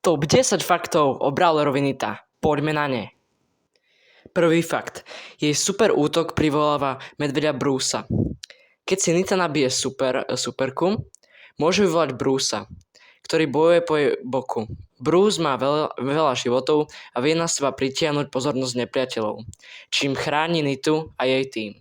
Top 10 faktov o brawlerovi Nita. Poďme na ne. Prvý fakt. Jej super útok privoláva medveďa Brucea. Keď si Nita nabije superku, môže vyvolať Brucea, ktorý bojuje po jej boku. Bruce má veľa životov a vie na seba pritiahnuť pozornosť nepriateľov, čím chráni Nitu a jej tým.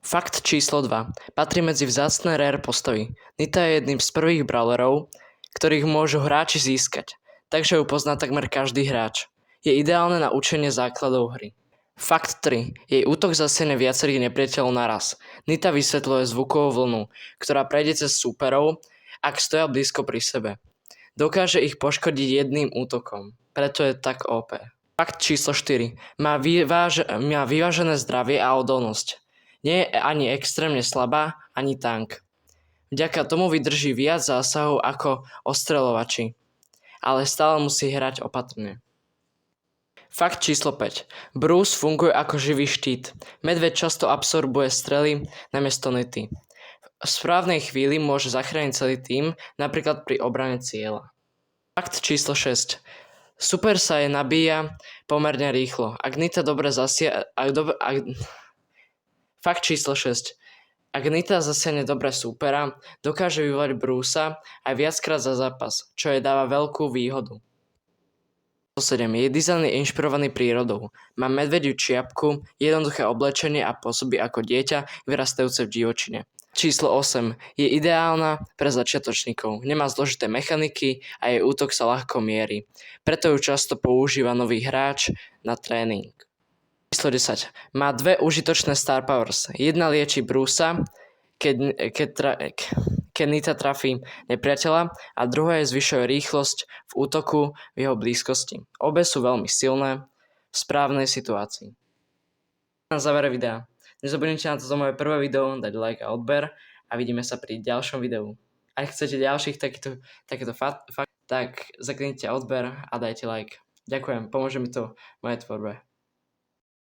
Fakt číslo 2. Patrí medzi vzácne rare postavy. Nita je jedným z prvých brawlerov, ktorých môžu hráči získať, takže ju pozná takmer každý hráč. Je ideálne na učenie základov hry. Fakt 3. Jej útok zasiahne viacerých nepriateľov naraz. Nita vysvetľuje zvukovú vlnu, ktorá prejde cez súperov, ak stoja blízko pri sebe. Dokáže ich poškodiť jedným útokom, preto je tak OP. Fakt číslo 4. Má vyvážené zdravie a odolnosť. Nie je ani extrémne slabá, ani tank. Vďaka tomu vydrží viac zásahov ako ostreľovači, ale stále musí hrať opatrne. Fakt číslo 5. Bruce funguje ako živý štít. Medveď často absorbuje strely namiesto Nity. V správnej chvíli môže zachrániť celý tím, napríklad pri obrane cieľa. Fakt číslo 6. Super sa je nabíja pomerne rýchlo. Ak Nita dobre Fakt číslo 6. Ak Nita zasiahne dobre súpera, dokáže vyvolať Brucea aj viackrát za zápas, čo jej dáva veľkú výhodu. 7. Jej dizajn je inšpirovaný prírodou. Má medvediu čiapku, jednoduché oblečenie a pôsobí ako dieťa vyrastajúce v divočine. Číslo 8. Je ideálna pre začiatočníkov. Nemá zložité mechaniky a jej útok sa ľahko mierí. Preto ju často používa nový hráč na tréning. Číslo 10. Má dve užitočné Star Powers. Jedna lieči Brucea, keď Nita trafí nepriateľa, a druhá je zvyšuje rýchlosť v útoku v jeho blízkosti. Obe sú veľmi silné v správnej situácii. Na závere videa. Nezabudnite na toto moje prvé video dať like a odber a vidíme sa pri ďalšom videu. Ak chcete ďalších takéto fakt, tak zakliknite odber a dajte like. Ďakujem, pomôže mi to v mojej tvorbe.